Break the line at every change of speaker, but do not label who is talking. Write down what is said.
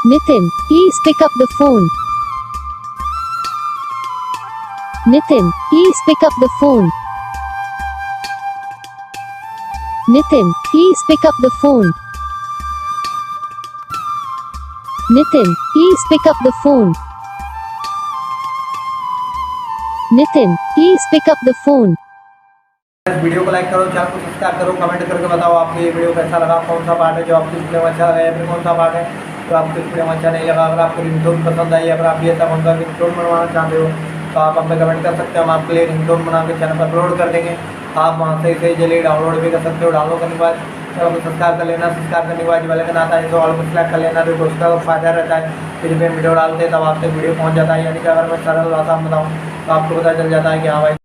Nitin, please pick up the phone. Nitin, please pick up the phone. Nitin, please pick up the phone. Nitin, please pick up the phone. Nitin, please pick up the phone.
Video को like करो, channel को subscribe करो, comment करके बताओ आपको ये video कैसा लगा, कौन सा पार्ट है जो आपको इसमें अच्छा लगा या फिर कौन सा पार्ट है तो आपको इसमें अच्छा नहीं लगा। अगर आपको रिंगटोन पसंद आई, अगर आप ये ऐसा कौन सा रिंगटोन बनवाना चाहते हो तो आप हमें कमेंट कर सकते हो, हम आपके लिए रिंगटोन बना के चैनल पर अपलोड कर देंगे। आप वहाँ से इसे जल्दी डाउनलोड भी कर सकते हो। डाउनलोड करने के बाद चैनल को सब्सक्राइब कर लेना, सब्सक्राइब करने के बाद वाले का आता है तो ऑल को सिलेक्ट कर लेना, तो उसका फ़ायदा रहता है कि जब वीडियो डालते हैं तब आप तक वीडियो पहुँच जाता है। यानी कि अगर मैं सरल आसान बताऊँ तो आपको पता चल जाता है कि हाँ भाई